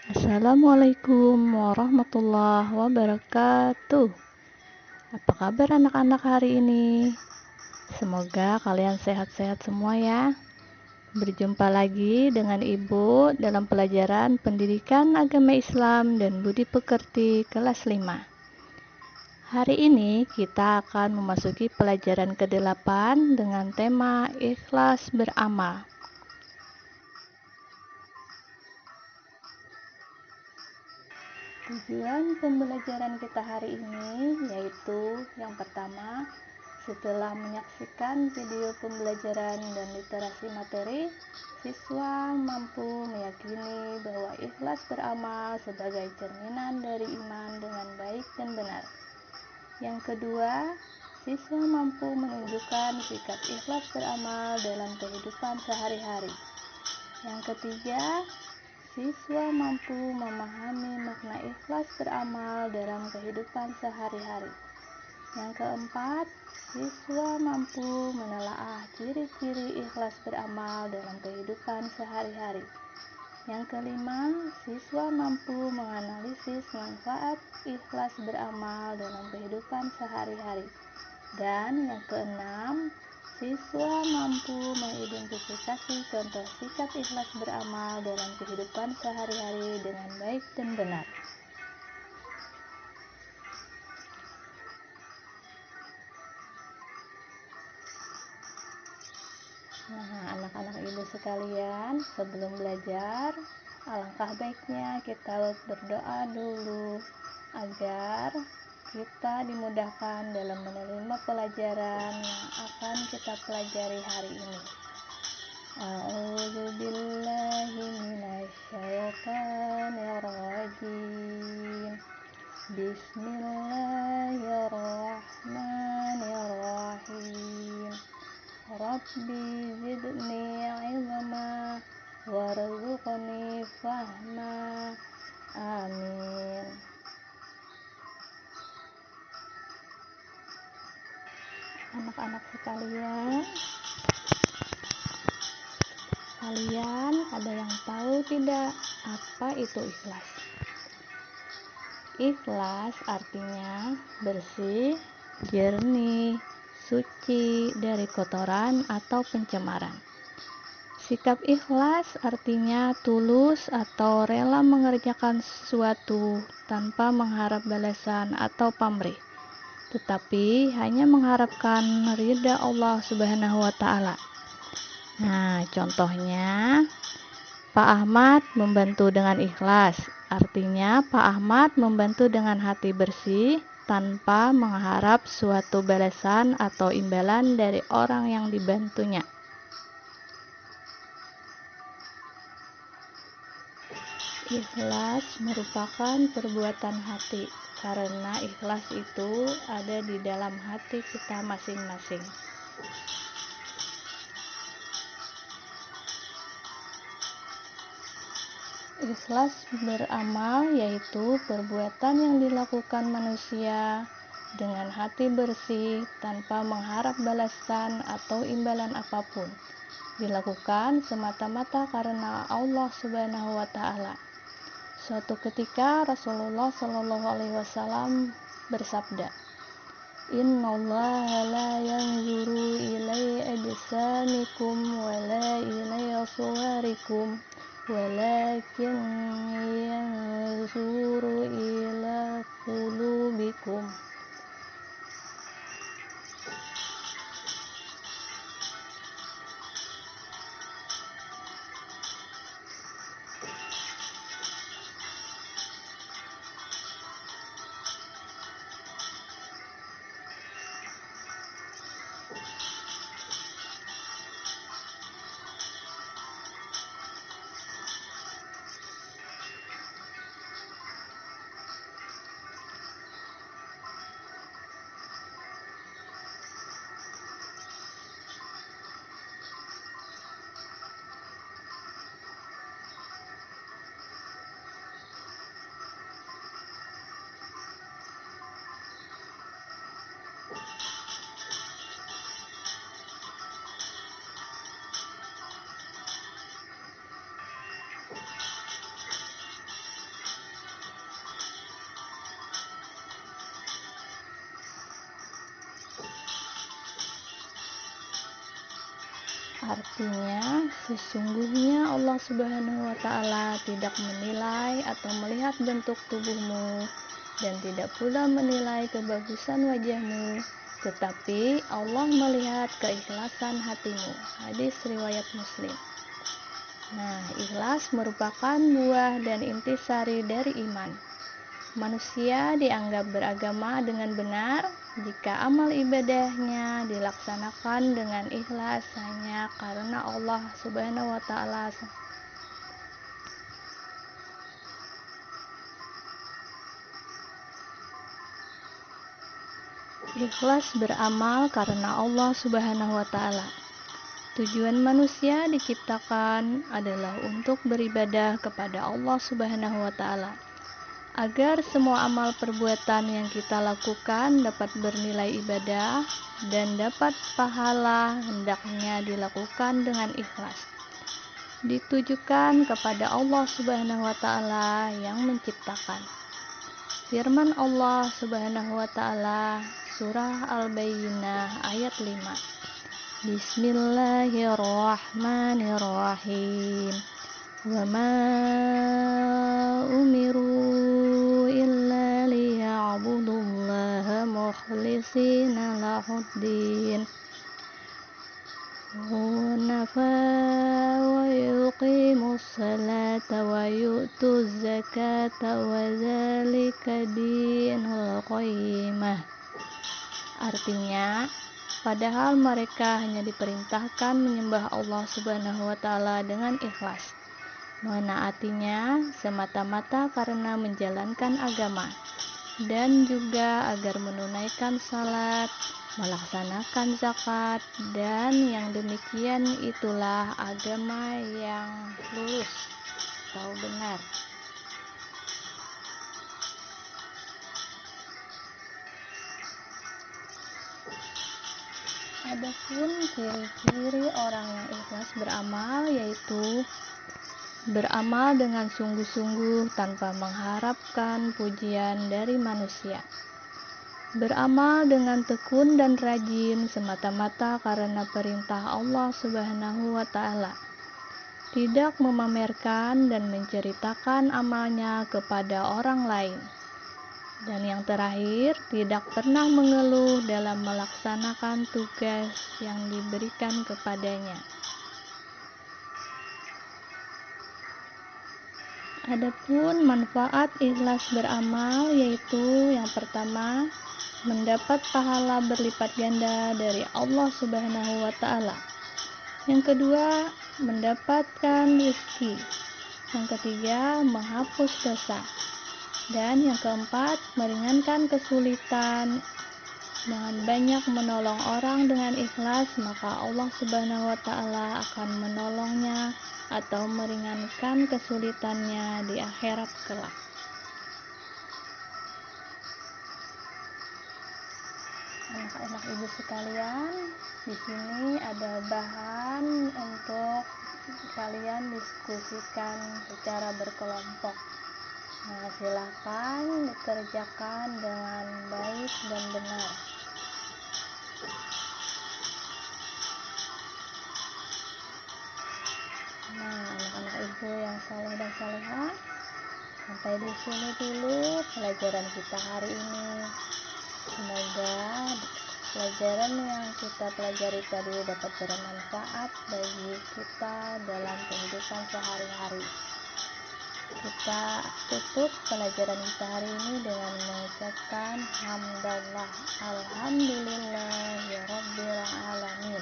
Assalamualaikum warahmatullahi wabarakatuh. Apa kabar anak-anak hari ini? Semoga kalian sehat-sehat semua ya. Berjumpa lagi dengan Ibu dalam pelajaran Pendidikan Agama Islam dan Budi Pekerti kelas 5. Hari ini kita akan memasuki pelajaran ke-8 dengan tema Ikhlas Beramal. Tujuan pembelajaran kita hari ini yaitu yang pertama, setelah menyaksikan video pembelajaran dan literasi materi, siswa mampu meyakini bahwa ikhlas beramal sebagai cerminan dari iman dengan baik dan benar. Yang kedua, siswa mampu menunjukkan sikap ikhlas beramal dalam kehidupan sehari-hari. Yang ketiga, siswa mampu memahami makna ikhlas beramal dalam kehidupan sehari-hari. Yang keempat, siswa mampu menelaah ciri-ciri ikhlas beramal dalam kehidupan sehari-hari. Yang kelima, siswa mampu menganalisis manfaat ikhlas beramal dalam kehidupan sehari-hari. Dan yang keenam, siswa mampu mengidentifikasi contoh sikap ikhlas beramal dalam kehidupan sehari-hari dengan baik dan benar. Nah, anak-anak ibu sekalian, sebelum belajar, alangkah baiknya kita berdoa dulu agar kita dimudahkan dalam menerima pelajaran yang akan kita pelajari hari ini. A'udzu billahi minasyaitonir rajim. Bismillahirrahmanirrahim. Rabbi zidni ilma warzuqni fahma. Amin. Anak-anak sekalian, kalian ada yang tahu tidak apa itu ikhlas? Ikhlas artinya bersih, jernih, suci dari kotoran atau pencemaran. Sikap ikhlas artinya tulus atau rela mengerjakan sesuatu tanpa mengharap balasan atau pamrih, tetapi hanya mengharapkan ridha Allah Subhanahu wa Ta'ala. Nah, contohnya, Pak Ahmad membantu dengan ikhlas, artinya Pak Ahmad membantu dengan hati bersih tanpa mengharap suatu balasan atau imbalan dari orang yang dibantunya. Ikhlas merupakan perbuatan hati, karena ikhlas itu ada di dalam hati kita masing-masing. Ikhlas beramal yaitu perbuatan yang dilakukan manusia dengan hati bersih tanpa mengharap balasan atau imbalan apapun. Dilakukan semata-mata karena Allah Subhanahu wa Ta'ala. Suatu ketika Rasulullah Shallallahu alaihi wasallam bersabda, "Innallaha la yanzuru ilai ajsamikum wa la ilai suwarikum, walakin yanzuru ila qulubikum." Artinya, sesungguhnya Allah Subhanahu wa Ta'ala tidak menilai atau melihat bentuk tubuhmu dan tidak pula menilai kebagusan wajahmu, tetapi Allah melihat keikhlasan hatimu. Hadis riwayat Muslim. Nah, ikhlas merupakan buah dan intisari dari iman. Manusia dianggap beragama dengan benar jika amal ibadahnya dilaksanakan dengan ikhlas hanya karena Allah Subhanahu wa Ta'ala. Ikhlas beramal karena Allah Subhanahu wa Ta'ala. Tujuan manusia diciptakan adalah untuk beribadah kepada Allah Subhanahu wa Ta'ala, agar semua amal perbuatan yang kita lakukan dapat bernilai ibadah dan dapat pahala, hendaknya dilakukan dengan ikhlas, ditujukan kepada Allah Subhanahu wa Ta'ala yang menciptakan. Firman Allah Subhanahu wa Ta'ala, surah Al-Bayyinah ayat 5. Bismillahirrahmanirrahim. Wa ma umiru illa liya'budullaha mukhlishina lahuddin hunafa wa yuqimus salata wa yu'tuz zakata wa dzalika dinul qayyimah. Artinya, padahal mereka hanya diperintahkan menyembah Allah Subhanahu wa Ta'ala dengan ikhlas, menaatinya semata-mata karena menjalankan agama, dan juga agar menunaikan salat, melaksanakan zakat, dan yang demikian itulah agama yang lurus atau benar. Adapun ciri-ciri orang yang ikhlas beramal yaitu beramal dengan sungguh-sungguh tanpa mengharapkan pujian dari manusia. Beramal dengan tekun dan rajin semata-mata karena perintah Allah Subhanahu wa Ta'ala. Tidak memamerkan dan menceritakan amalnya kepada orang lain. Dan yang terakhir, tidak pernah mengeluh dalam melaksanakan tugas yang diberikan kepadanya. Adapun manfaat ikhlas beramal yaitu yang pertama, mendapat pahala berlipat ganda dari Allah Subhanahu wa Ta'ala. Yang kedua, mendapatkan rezeki. Yang ketiga, menghapus dosa. Dan yang keempat, meringankan kesulitan. Dengan banyak menolong orang dengan ikhlas, maka Allah Subhanahu wa Ta'ala akan menolongnya atau meringankan kesulitannya di akhirat kelak. Anak-anak ibu sekalian, di sini ada bahan untuk kalian diskusikan secara berkelompok. Nah, silakan dikerjakan dengan baik dan benar. Nah, anak-anak ibu yang saleh dan salehah, sampai di sini dulu pelajaran kita hari ini. Semoga pelajaran yang kita pelajari tadi dapat bermanfaat bagi kita dalam kehidupan sehari-hari. Kita tutup pelajaran kita hari ini dengan mengucapkan hamdallah, alhamdulillahirabbil alamin.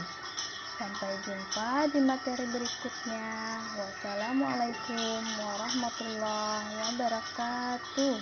Sampai jumpa di materi berikutnya. Wassalamualaikum warahmatullahi wabarakatuh.